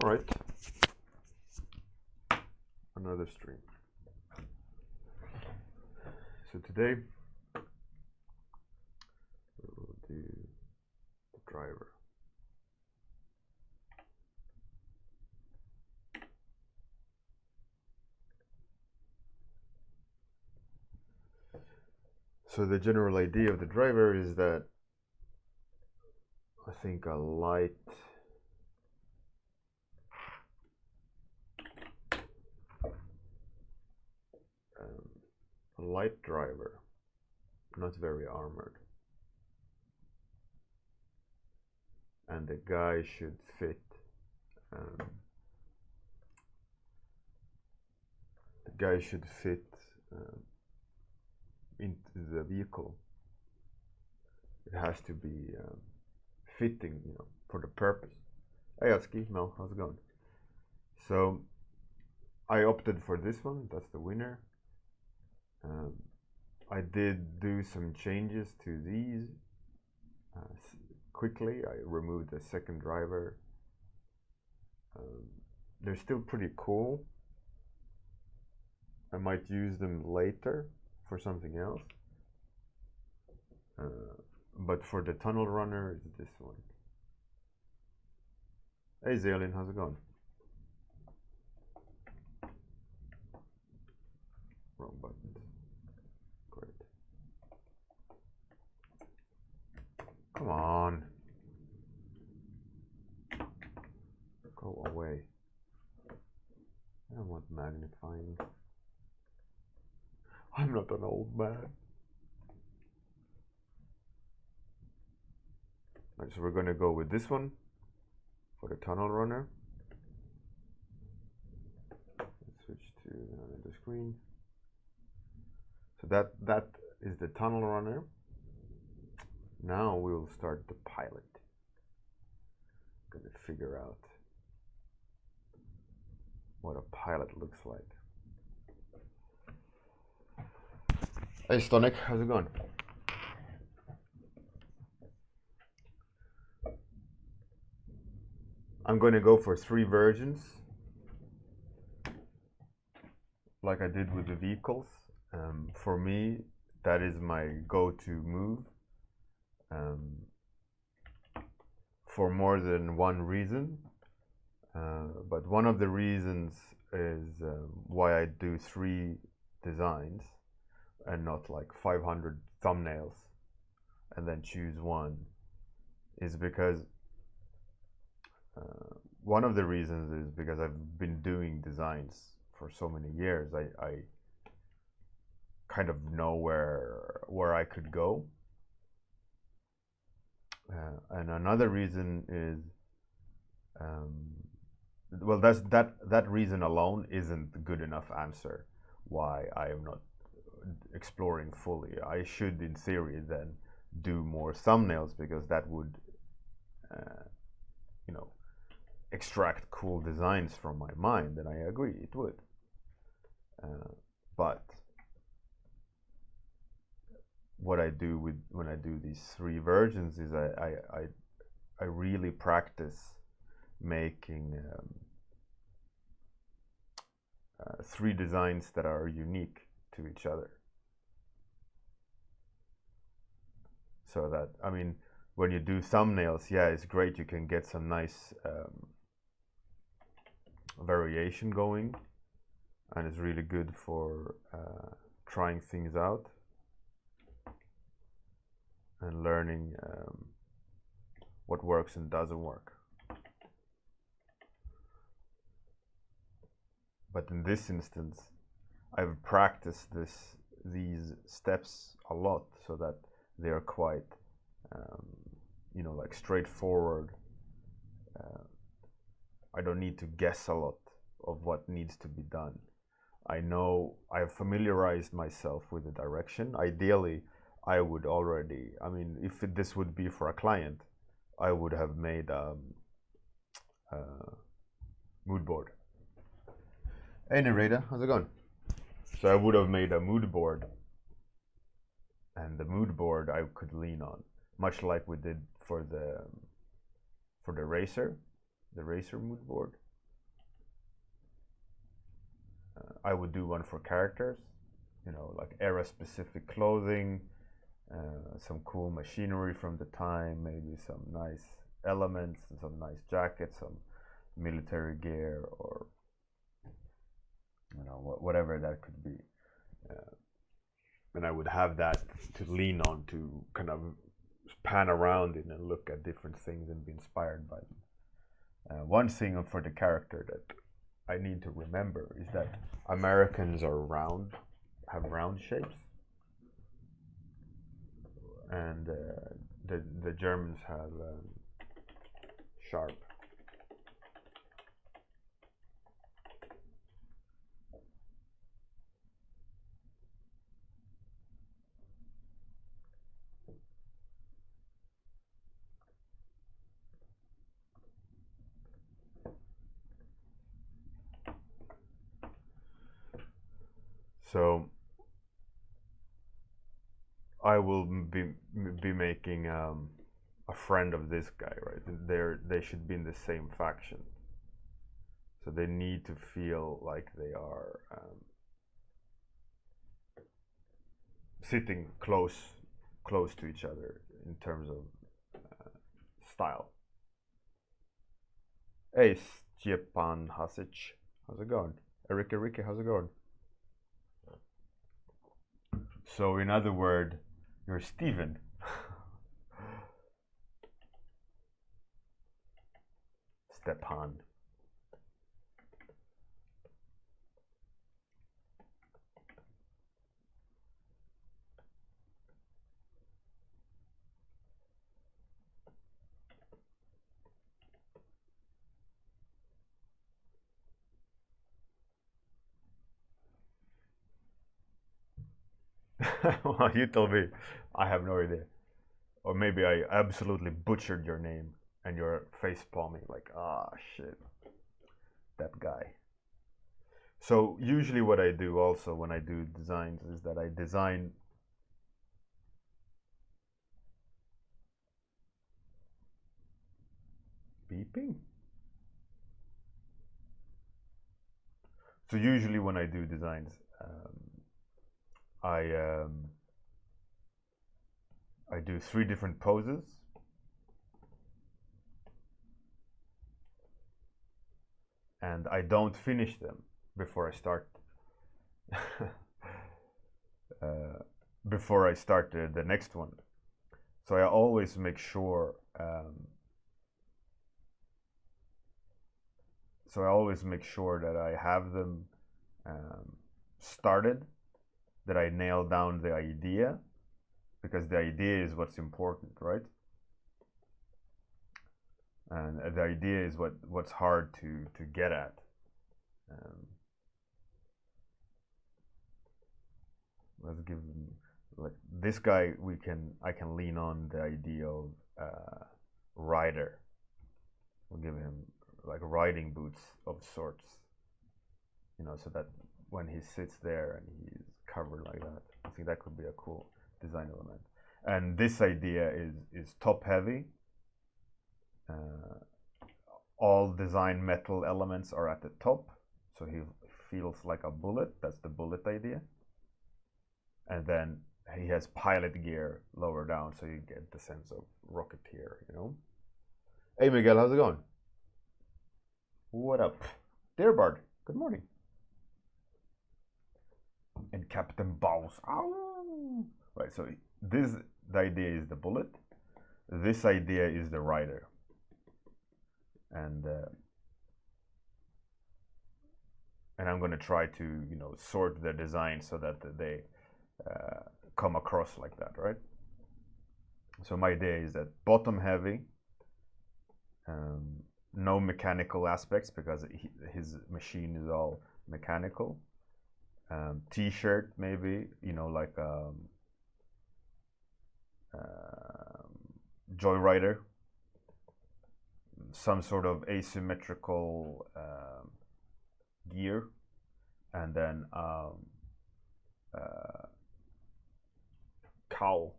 All right, another stream. So today we will do the driver. So the general idea of the driver is that I think a light driver, not very armored, and the guy should fit into the vehicle. It has to be fitting, you know, for the purpose. Hey Atsuki, Mel, how's it going? So I opted for this one. That's the winner. I did do some changes to these quickly. I removed the second driver. They're still pretty cool. I might use them later for something else. But for the tunnel runner, it's this one. Hey Zaylin, how's it going? Wrong button. Great. Come on. Go away. I don't want magnifying. I'm not an old man. Right, so we're going to go with this one for the tunnel runner. Let's switch to the screen. So that is the tunnel runner. Now we will start the pilot. Going to figure out what a pilot looks like. Hey Stonic, how's it going? I'm going to go for 3 versions, like I did with the vehicles. For me, that is my go-to move, for more than one reason. But one of the reasons is why I do 3 designs and not like 500 thumbnails and then choose one, is because one of the reasons is because I've been doing designs for so many years. I kind of know where I could go, and another reason is well, that reason alone isn't a good enough answer why I am not exploring fully. I should, in theory, then do more thumbnails, because that would you know, extract cool designs from my mind, and I agree it would. But what I do when I do these 3 versions is I really practice making 3 designs that are unique to each other. So that, I mean, when you do thumbnails, yeah, it's great, you can get some nice variation going, and it's really good for trying things out and learning what works and doesn't work. But in this instance, I've practiced these steps a lot, so that they are quite you know, like straightforward. I don't need to guess a lot of what needs to be done. I know I've familiarized myself with the direction. Ideally, I would already, I mean, if this would be for a client, I would have made a mood board. Hey Narita, how's it going? So I would have made a mood board, and the mood board I could lean on, much like we did for the racer mood board. I would do one for characters, you know, like era-specific clothing, some cool machinery from the time, maybe some nice elements, some nice jackets, some military gear, or you know, whatever that could be. And I would have that to lean on to kind of pan around in and look at different things and be inspired by them. One thing for the character that I need to remember is that Americans are round, have round shapes, and the Germans have sharp. So I will be making a friend of this guy, right? They should be in the same faction, so they need to feel like they are sitting close to each other in terms of style. Hey, Stepan Hasic, how's it going? Erika, how's it going? So in other words, you're Steven. Stepan. Well, you told me. I have no idea. Or maybe I absolutely butchered your name and you're face palming like, ah, shit, that guy. So usually what I do also when I do designs is that I design beeping. So usually when I do designs, I do 3 different poses. And I don't finish them before I start. Before I start the next one. So I always make sure. So I always make sure that I have them started, that I nail down the idea, because the idea is what's important, right? And the idea is what's hard to get at. Let's give them, like this guy. I can lean on the idea of rider. We'll give him like riding boots of sorts, you know, so that when he sits there and he's covered like that, I think that could be a cool design element. And this idea is top heavy. All design metal elements are at the top, so he feels like a bullet. That's the bullet idea. And then he has pilot gear lower down, so you get the sense of rocketeer, you know. Hey Miguel, how's it going? What up? Dearbard, good morning. And Captain Bows. Ow! Right, so the idea is the bullet. This idea is the rider. And I'm going to try to, you know, sort the design so that they come across like that, right? So my idea is that bottom heavy, no mechanical aspects because his machine is all mechanical. T-shirt maybe, you know, like Joyrider, some sort of asymmetrical gear, and then cowl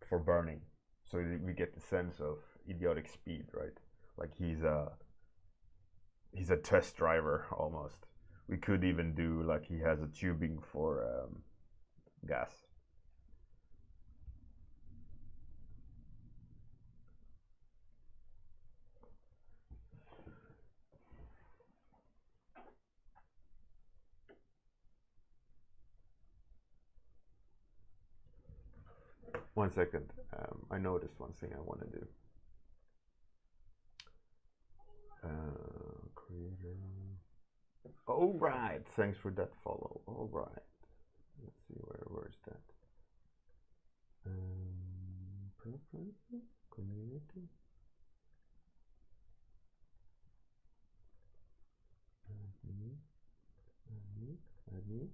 for burning, so we get the sense of idiotic speed, right? Like he's a test driver almost, We could even do like he has a tubing for gas. One second. I noticed one thing I want to do. Creator. All right. Thanks for that follow. All right. Let's see where's that. Preferences, community. Add new.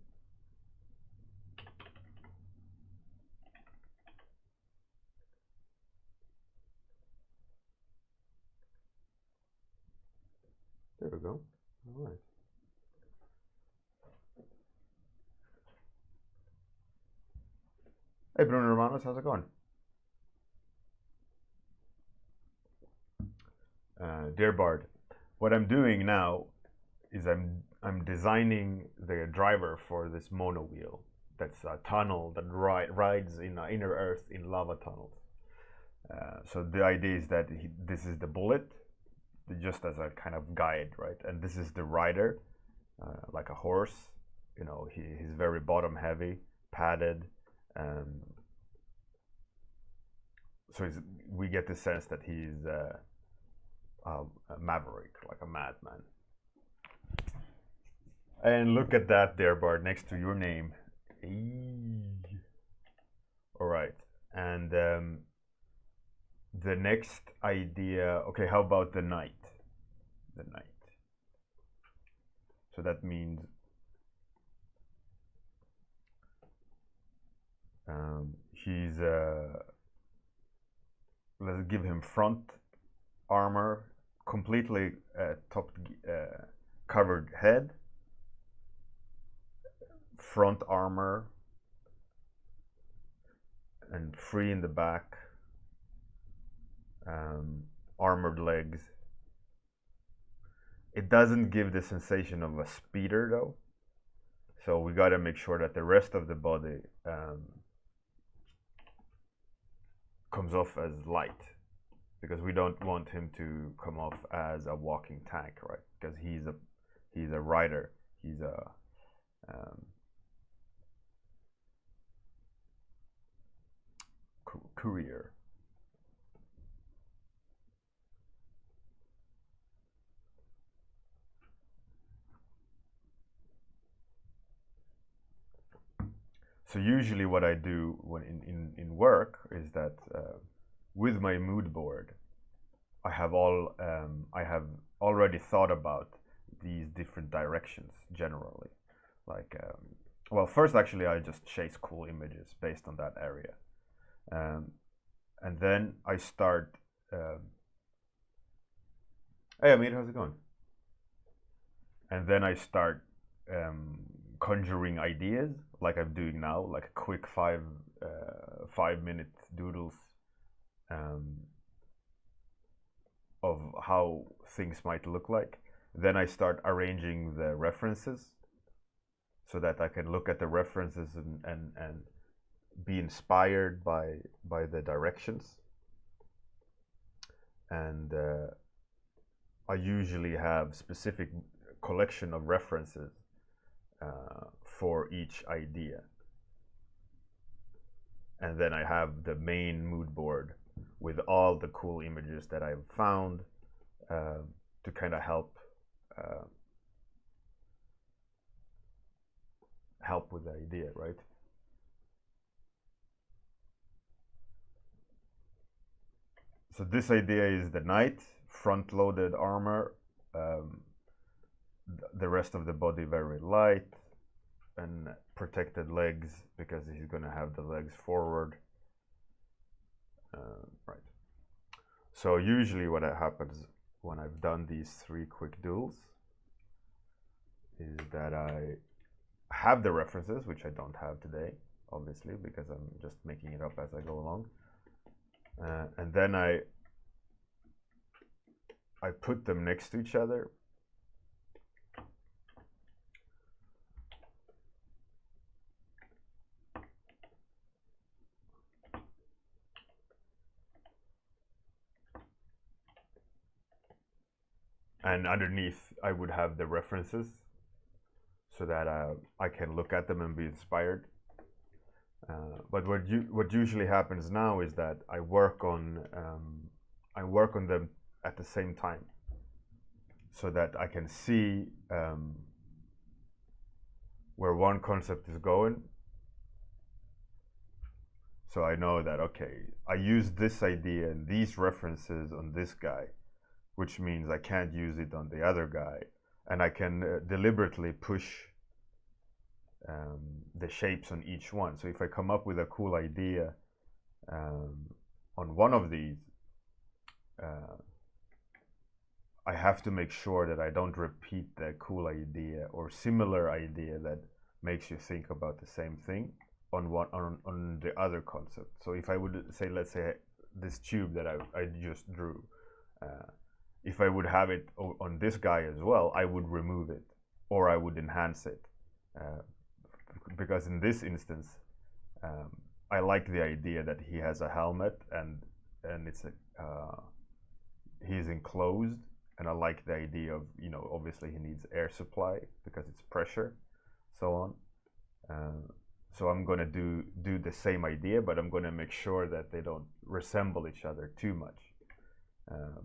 There we go. All right. Hey, Bruno Romanos, how's it going? Dear Bard, what I'm doing now is I'm designing the driver for this mono wheel. That's a tunnel that rides in inner Earth in lava tunnels. So the idea is that this is the bullet, just as a kind of guide, right? And this is the rider, like a horse. You know, he's very bottom heavy, padded. So we get the sense that he's a maverick, like a madman. And look at that there, Bard, next to your name. All right. And the next idea, okay, how about the knight? The knight. So that means he's, let's give him front armor, completely covered head, front armor, and free in the back, armored legs. It doesn't give the sensation of a speeder though, so we got to make sure that the rest of the body comes off as light, because we don't want him to come off as a walking tank, right? Because he's a rider, he's a courier. So usually what I do when in work is that with my mood board, I have already thought about these different directions generally. Like, well, first actually I just chase cool images based on that area. And then I start, hey Amir, how's it going? And then I start conjuring ideas like I'm doing now, like quick 5-minute doodles of how things might look like. Then I start arranging the references so that I can look at the references and be inspired by the directions. And I usually have specific collection of references for each idea. And then I have the main mood board with all the cool images that I've found to kind of help with the idea, right? So this idea is the knight, front-loaded armor, the rest of the body very light, and protected legs because he's going to have the legs forward. Right. So usually what happens when I've done these 3 quick duels is that I have the references, which I don't have today, obviously, because I'm just making it up as I go along. And then I put them next to each other and underneath I would have the references so that I can look at them and be inspired. But what usually happens now is that I work on them at the same time, so that I can see where one concept is going. So I know that, okay, I use this idea and these references on this guy, which means I can't use it on the other guy, and I can deliberately push the shapes on each one. So if I come up with a cool idea on one of these, I have to make sure that I don't repeat the cool idea or similar idea that makes you think about the same thing on the other concept. So if I would say, let's say this tube that I just drew, if I would have it on this guy as well, I would remove it or I would enhance it, because in this instance, I like the idea that he has a helmet and it's he's enclosed, and I like the idea of, obviously he needs air supply because it's pressure, so on. So I'm gonna do the same idea, but I'm gonna make sure that they don't resemble each other too much.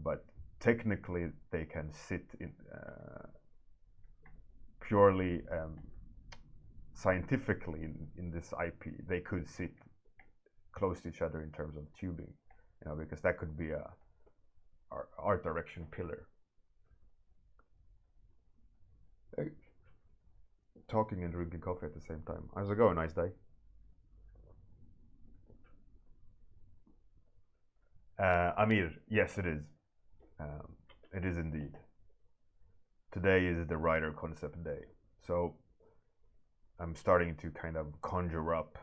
But technically, they can sit in purely scientifically in this IP. They could sit close to each other in terms of tubing, because that could be a art direction pillar. Hey, talking and drinking coffee at the same time. How's it going? Nice day. Amir, yes, it is. It is indeed. Today is the writer concept day, so I'm starting to kind of conjure up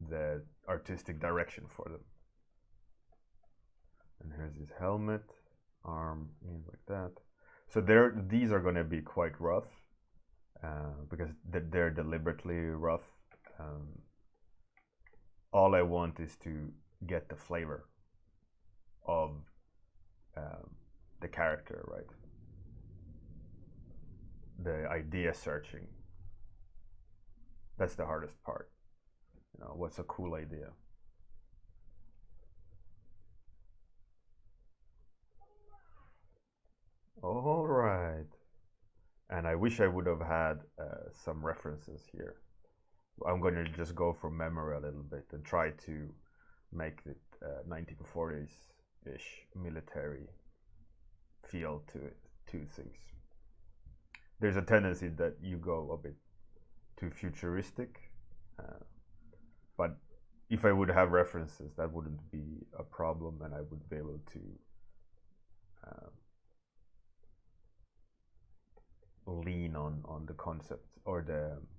the artistic direction for them. And here's his helmet, arm in like that. So these are going to be quite rough, because they're deliberately rough. All I want is to get the flavor of the character, right? The idea searching. That's the hardest part. What's a cool idea? All right. And I wish I would have had some references here. I'm going to just go from memory a little bit and try to make it 1940s-ish military feel to things. There's a tendency that you go a bit too futuristic, but if I would have references, that wouldn't be a problem, and I would be able to lean on the concepts or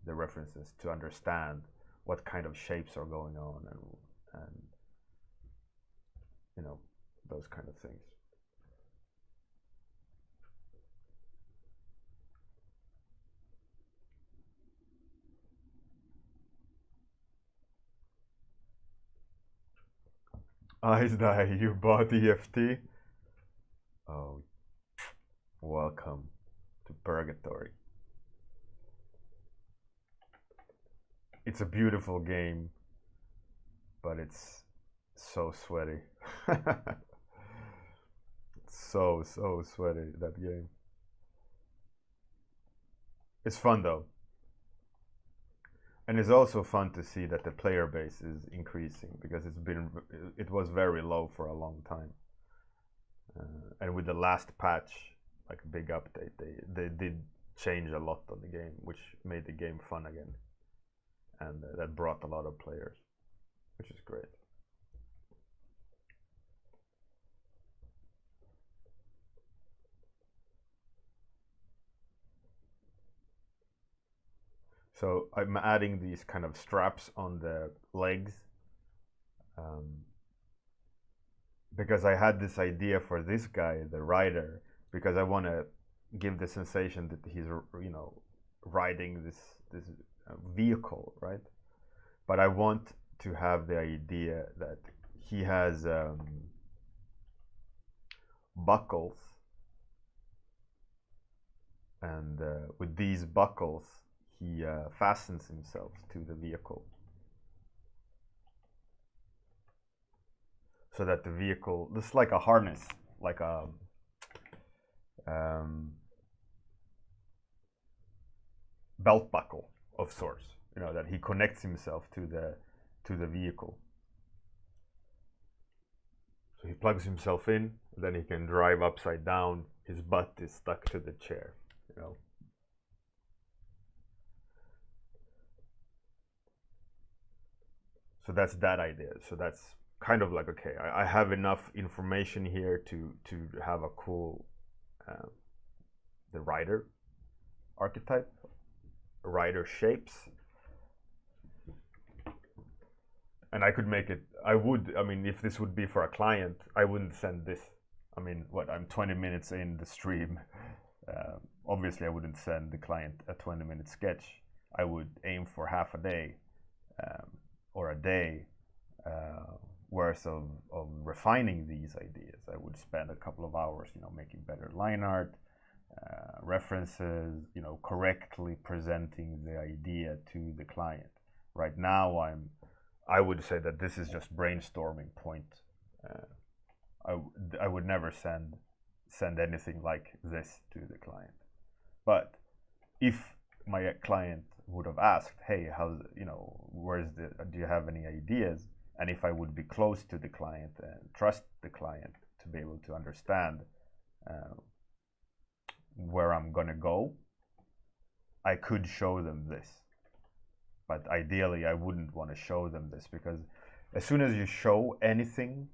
the references to understand what kind of shapes are going on and those kind of things. Ice Die, you bought EFT? Oh, welcome to purgatory. It's a beautiful game, but it's so sweaty. So sweaty, that game. It's fun though. And it's also fun to see that the player base is increasing, because it was very low for a long time. And with the last patch, like a big update, they did change a lot on the game, which made the game fun again. And that brought a lot of players, which is great. So I'm adding these kind of straps on the legs, because I had this idea for this guy, the rider, because I want to give the sensation that he's, riding this vehicle, right? But I want to have the idea that he has buckles and with these buckles he fastens himself to the vehicle, so that the vehicle, this is like a harness, like a belt buckle of sorts, you know, that he connects himself to the vehicle. So he plugs himself in, then he can drive upside down. His butt is stuck to the chair, you know. So that's that idea. So that's kind of like, okay, I have enough information here to have a cool the rider archetype, rider shapes, and I could make it. I mean, if this would be for a client, I wouldn't send this. I mean, what, I'm 20 minutes in the stream. Obviously, I wouldn't send the client a 20-minute sketch. I would aim for half a day or a day worth of refining these ideas. I would spend a couple of hours, you know, making better line art, references, you know, correctly presenting the idea to the client. Right now, I would say that this is just brainstorming point. I would never send anything like this to the client. But if my client would have asked, hey, how's, you know, do you have any ideas? And if I would be close to the client and trust the client to be able to understand where I'm gonna go, I could show them this. But ideally, I wouldn't want to show them this, because as soon as you show anything,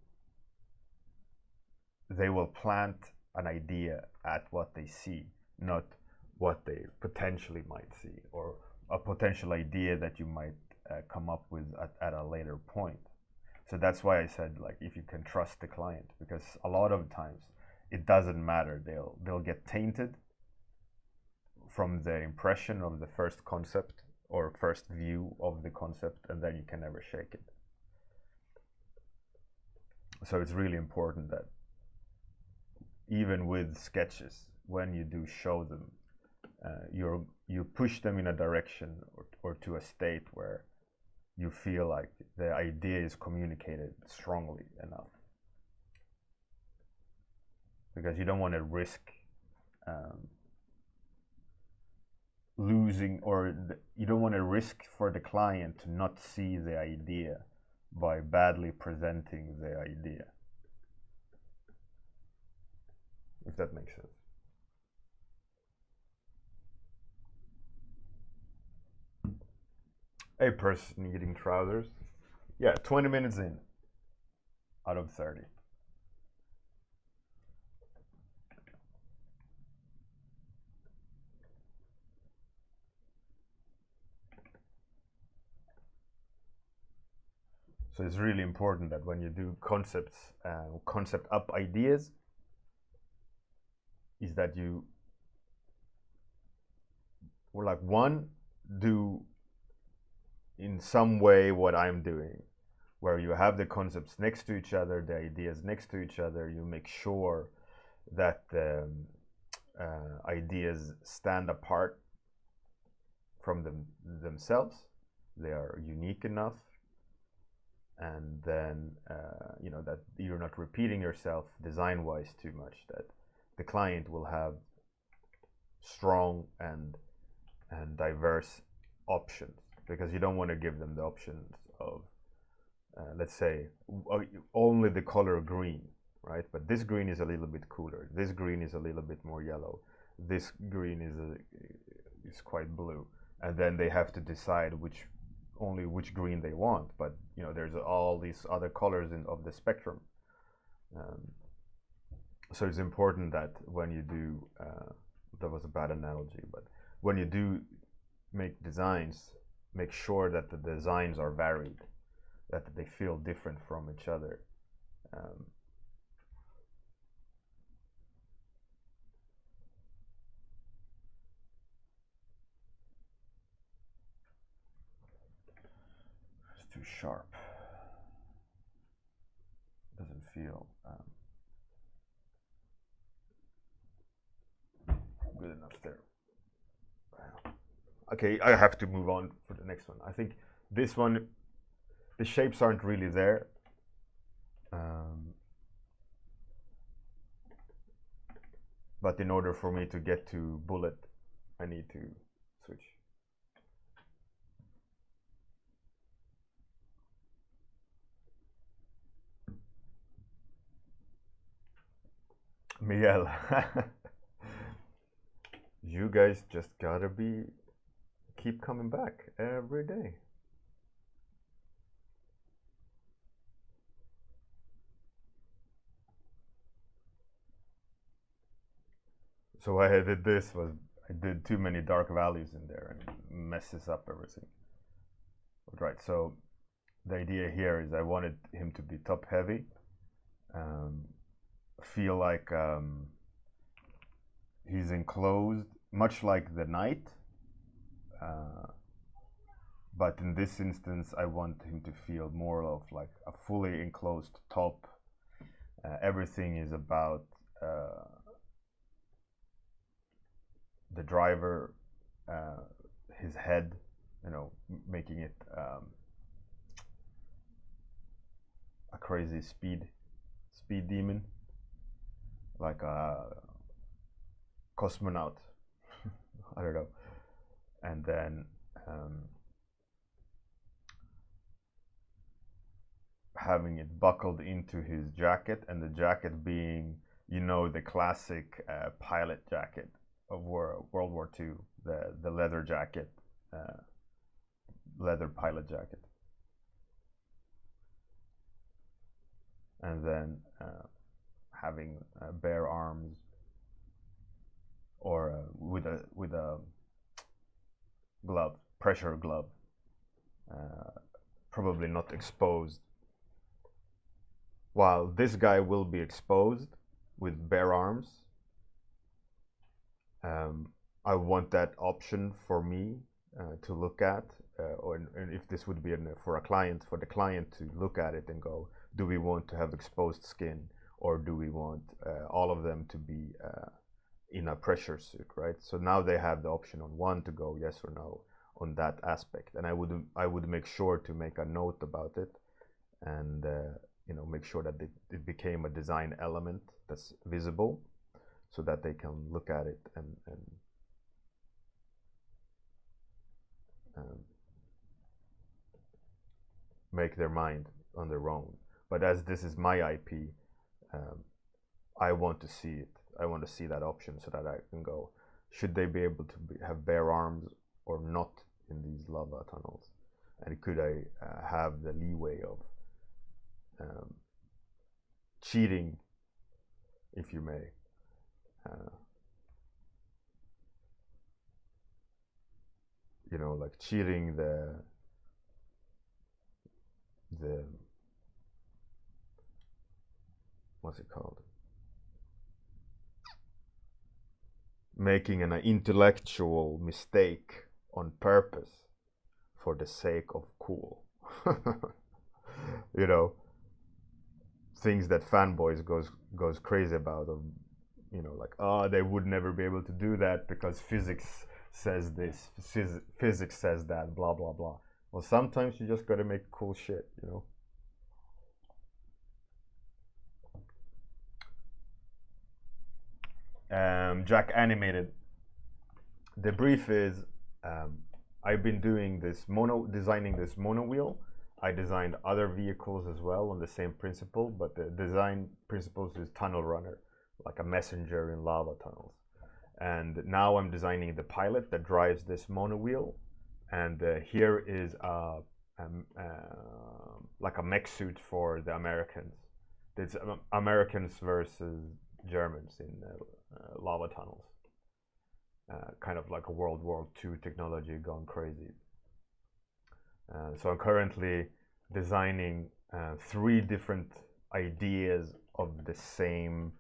they will plant an idea at what they see, not what they potentially might see, or a potential idea that you might come up with at a later point. So that's why I said, like, if you can trust the client, because a lot of times it doesn't matter. They'll get tainted from the impression of the first concept or first view of the concept, and then you can never shake it. So it's really important that even with sketches, when you do show them, you push them in a direction or to a state where you feel like the idea is communicated strongly enough, because you don't want to risk losing, or you don't want to risk for the client to not see the idea by badly presenting the idea, if that makes sense. A person eating trousers. Yeah, 20 minutes in out of 30. So it's really important that when you do concept up ideas, is that you, or like, one, do in some way what I'm doing, where you have the concepts next to each other, the ideas next to each other. You make sure that the ideas stand apart from themselves. They are unique enough, and then you know, that you're not repeating yourself design-wise too much, that the client will have strong and diverse options, because you don't want to give them the options of let's say only the color green, right? But this green is a little bit cooler, this green is a little bit more yellow, this green is quite blue, and then they have to decide which green they want. But you know, there's all these other colors of the spectrum. So it's important that when you do that was a bad analogy, but when you do make designs, make sure that the designs are varied, that they feel different from each other. It's too sharp. Doesn't feel good enough there. Okay, I have to move on for the next one. I think this one, the shapes aren't really there. But in order for me to get to bullet, I need to switch. Miguel, you guys just gotta keep coming back every day. So why I did this was I did too many dark values in there and messes up everything. Right, so the idea here is I wanted him to be top heavy, feel like he's enclosed, much like the knight. But in this instance, I want him to feel more of like a fully enclosed top. Everything is about the driver, his head, you know, making it a crazy speed demon, like a cosmonaut. I don't know. And then having it buckled into his jacket, and the jacket being, you know, the classic pilot jacket of World War II, the leather jacket, leather pilot jacket. And then having bare arms, or with a glove, pressure glove, probably not exposed. While this guy will be exposed with bare arms, I want that option for me to look at, or if this would be for a client, for the client to look at it and go, do we want to have exposed skin, or do we want all of them to be in a pressure suit, right? So now they have the option on one to go yes or no on that aspect, and I would make sure to make a note about it, and you know, make sure that it became a design element that's visible, so that they can look at it and make their mind on their own. But as this is my IP, I want to see it. I want to see that option, so that I can go, should they be able to have bare arms or not in these lava tunnels? And could I have the leeway of cheating, if you may, you know, like cheating the what's it called? Making an intellectual mistake on purpose for the sake of cool. You know, things that fanboys goes crazy about, of, you know, like, oh, they would never be able to do that because physics says this, physics says that, blah blah blah. Well, sometimes you just gotta make cool shit, you know. Jack Animated. The brief is, I've been doing this designing this mono wheel. I designed other vehicles as well on the same principle, but the design principles is tunnel runner, like a messenger in lava tunnels. And now I'm designing the pilot that drives this mono wheel. And here is like a mech suit for the Americans. It's Americans versus Germans in lava tunnels. Kind of like a World War II technology gone crazy. So I'm currently designing 3 different ideas of the same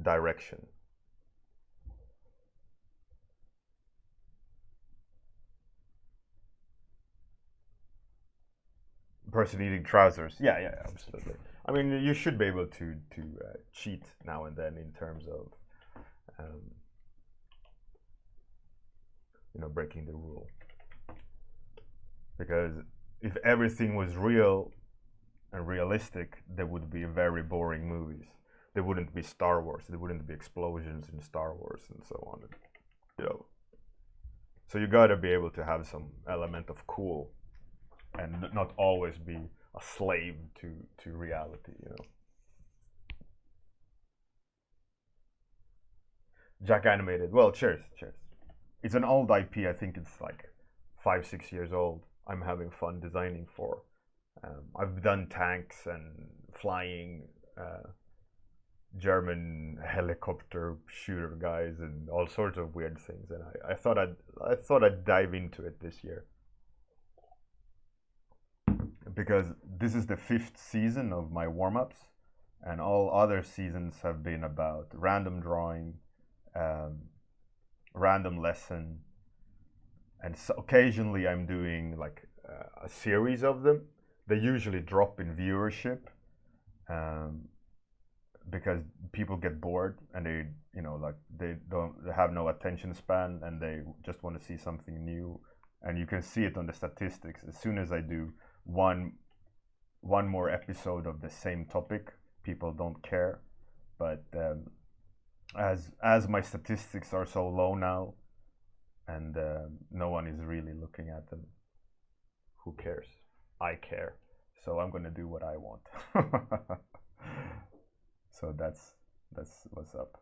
direction. Person eating trousers. Yeah, absolutely. I mean, you should be able to cheat now and then in terms of breaking the rule. Because if everything was real and realistic, there would be very boring movies. There wouldn't be Star Wars. There wouldn't be explosions in Star Wars and so on. So you gotta be able to have some element of cool, and not always be a slave to reality. Jack Animated. Well, cheers. It's an old IP. I think it's like 5-6 years old. I'm having fun designing for. I've done tanks and flying German helicopter shooter guys and all sorts of weird things, and I thought I'd dive into it this year, because this is the 5th season of my warm-ups, and all other seasons have been about random drawing, random lesson, and so occasionally I'm doing like a series of them. They usually drop in viewership because people get bored and they have no attention span, and they just want to see something new. And you can see it on the statistics. As soon as I do one more episode of the same topic, people don't care. But as my statistics are so low now, and no one is really looking at them, who cares? I care, so I'm gonna do what I want. So that's what's up.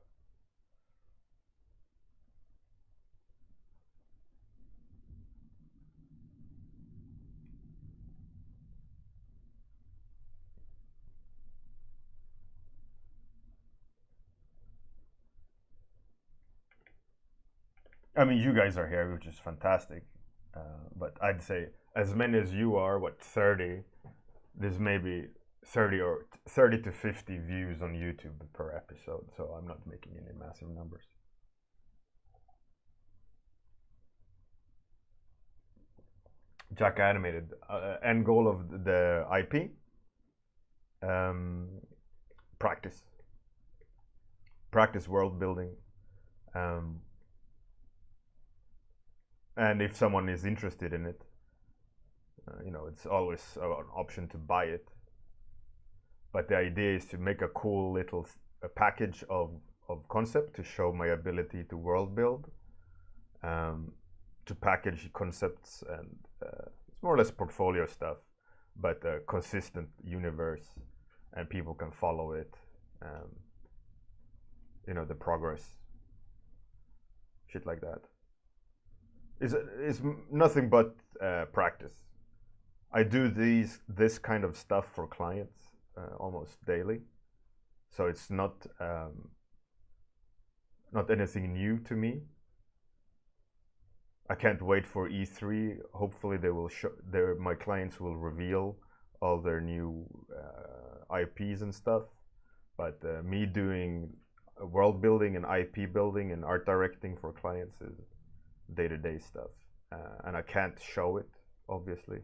I mean, you guys are here, which is fantastic. But I'd say as many as you are, 30? There's maybe 30 to 50 views on YouTube per episode, so I'm not making any massive numbers. Jack Animated, end goal of the IP, practice world building, and if someone is interested in it, it's always an option to buy it. But the idea is to make a cool little package of concept to show my ability to world build, to package concepts, and it's more or less portfolio stuff, but a consistent universe, and people can follow it, the progress, shit like that. It's nothing but practice. I do this kind of stuff for clients almost daily, so it's not anything new to me. I can't wait for E3. Hopefully, they will my clients will reveal all their new IPs and stuff. But me doing world building and IP building and art directing for clients is day-to-day stuff, and I can't show it obviously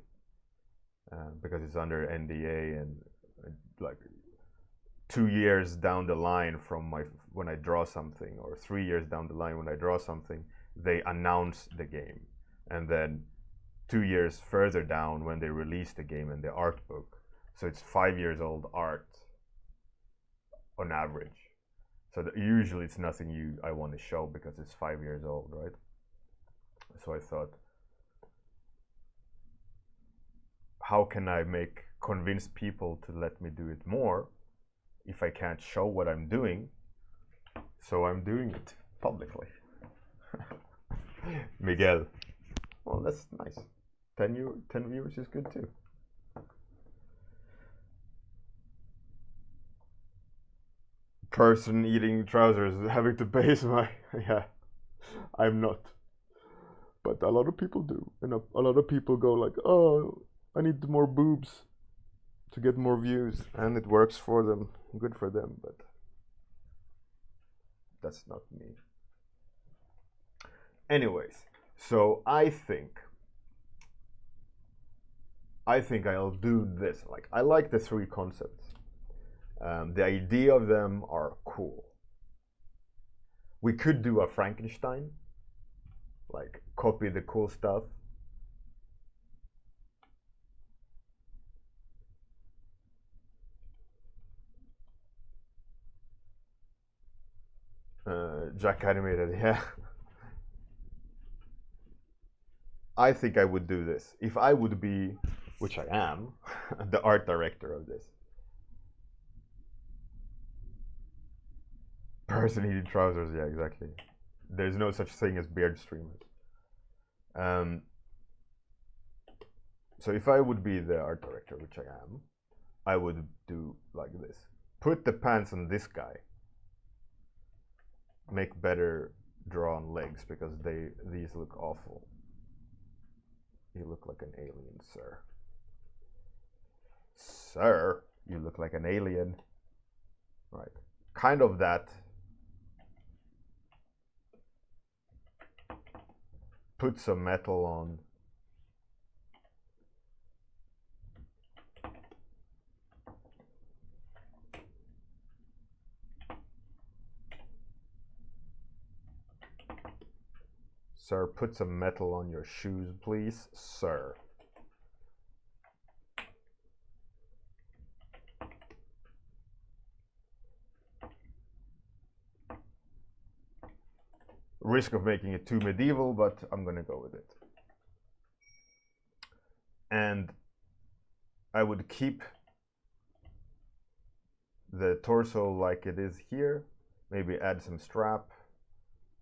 because it's under NDA, and like 2 years down the line from when I draw something, or 3 years down the line when I draw something, they announce the game, and then 2 years further down when they release the game and the art book. So it's 5 years old art on average. So usually it's nothing I want to show because it's 5 years old, right? So I thought, how can I convince people to let me do it more if I can't show what I'm doing? So I'm doing it publicly. Miguel. Well, that's nice. 10 viewers is good too. Person eating trousers, having to base my... Yeah, I'm not. But a lot of people do. And a lot of people go like, oh, I need more boobs to get more views. And it works for them. Good for them, but that's not me. Anyways, so I think I'll do this. Like, I like the 3 concepts. The idea of them are cool. We could do a Frankenstein, like copy the cool stuff. Jack animated, yeah. I think I would do this if I would be, which I am, the art director of this. Person eating trousers, yeah, exactly. There's no such thing as beard streamers. So if I would be the art director, which I am, I would do like this. Put the pants on this guy. Make better drawn legs because these look awful. You look like an alien, sir. Sir, you look like an alien. Right. Kind of that. Put some metal on. Sir, put some metal on your shoes, please, sir. Risk of making it too medieval, but I'm gonna go with it. And I would keep the torso like it is here, maybe add some strap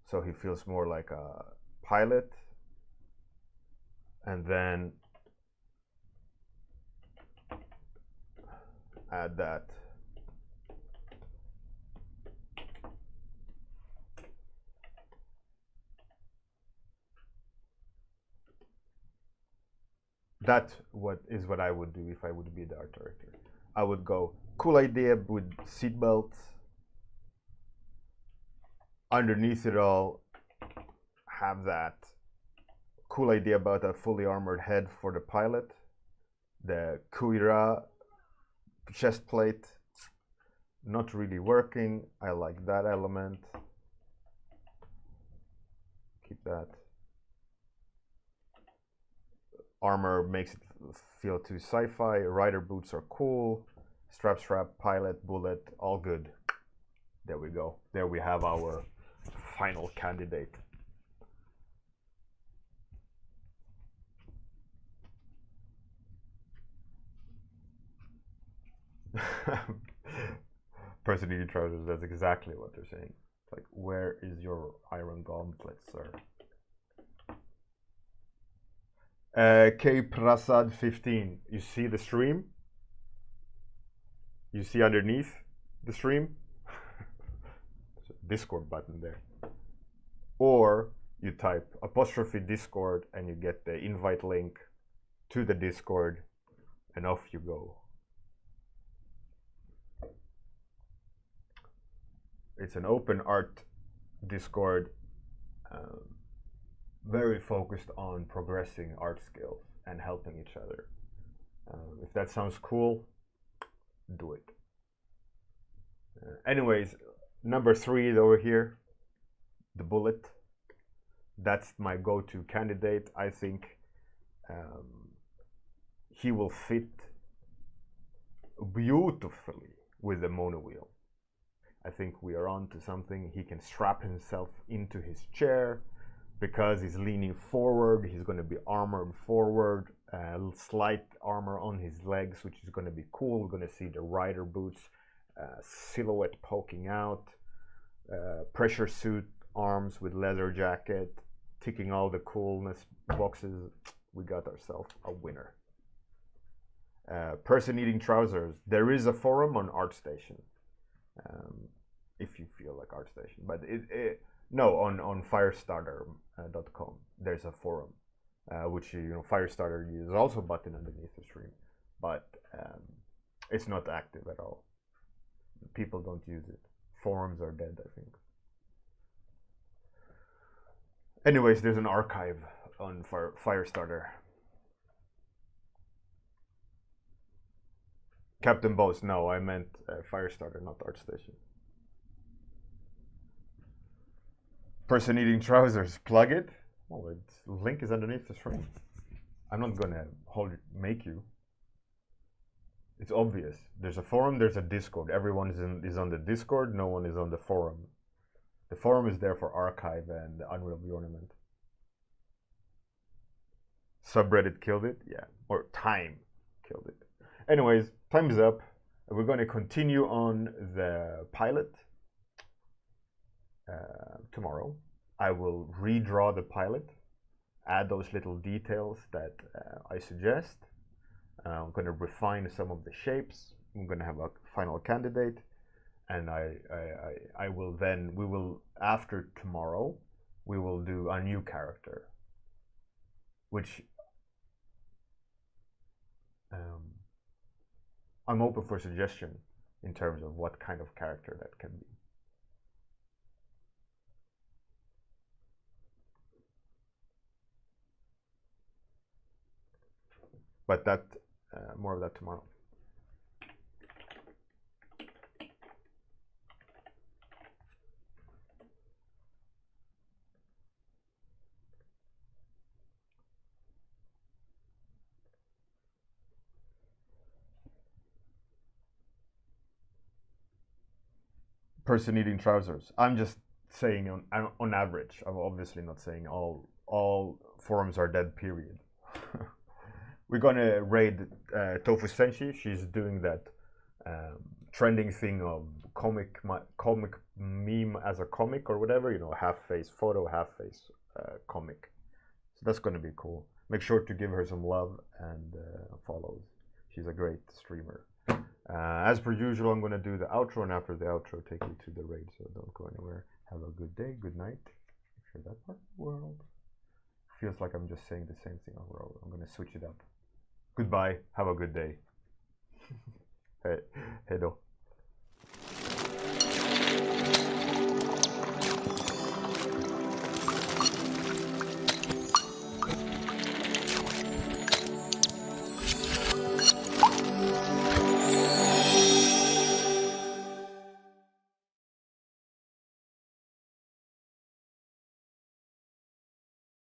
so he feels more like a pilot, and then add that. That's what I would do if I would be the art director. I would go, cool idea with seatbelts. Underneath it all, have that cool idea about a fully armored head for the pilot. The Kuira chest plate, not really working. I like that element. Keep that. Armor makes it feel too sci-fi. Rider boots are cool. Strap, pilot, bullet, all good. There we go. There we have our final candidate. Person eating trousers, that's exactly what they're saying. It's like, where is your iron gauntlet, sir? K Prasad 15. You see the stream? You see underneath the stream? Discord button there. Or you type apostrophe Discord and you get the invite link to the Discord and off you go. It's an open art Discord, very focused on progressing art skills and helping each other. If that sounds cool, do it. Anyways, number 3 is over here, the bullet. That's my go-to candidate. I think he will fit beautifully with the mono wheel. I think we are on to something. He can strap himself into his chair because he's leaning forward. He's going to be armored forward, slight armor on his legs, which is going to be cool. We're going to see the rider boots, silhouette poking out, pressure suit arms with leather jacket, ticking all the coolness boxes. We got ourselves a winner. Person eating trousers. There is a forum on ArtStation. If you feel like ArtStation, but no, on Firestarter.com there's a forum, which Firestarter is also a button underneath the stream, but it's not active at all. People don't use it. Forums are dead, I think. Anyways, there's an archive on Firestarter. Captain Boast, no, I meant Firestarter, not ArtStation. Person eating trousers, plug it. Well, its link is underneath the stream. I'm not gonna make you. It's obvious. There's a forum, there's a Discord. Everyone is on the Discord, no one is on the forum. The forum is there for archive and the Unreal Ornament. Subreddit killed it, yeah. Or time killed it. Anyways, time is up. We're going to continue on the pilot tomorrow. I will redraw the pilot, add those little details that I suggest. I'm going to refine some of the shapes. I'm going to have a final candidate, and I will then, we will, after tomorrow, we will do a new character, which I'm open for suggestion in terms of what kind of character that can be. But that, more of that tomorrow. Person eating trousers. I'm just saying on average. I'm obviously not saying all forums are dead, period. We're gonna raid Tofu Senshi. She's doing that trending thing of comic meme as a comic or whatever, you know, half face photo, half face comic. So that's gonna be cool. Make sure to give her some love and follows. She's a great streamer. As per usual, I'm gonna do the outro, and after the outro, take you to the raid. So don't go anywhere. Have a good day, good night. If you're that part of the world, feels like I'm just saying the same thing over. I'm gonna switch it up. Goodbye. Have a good day. Hej då.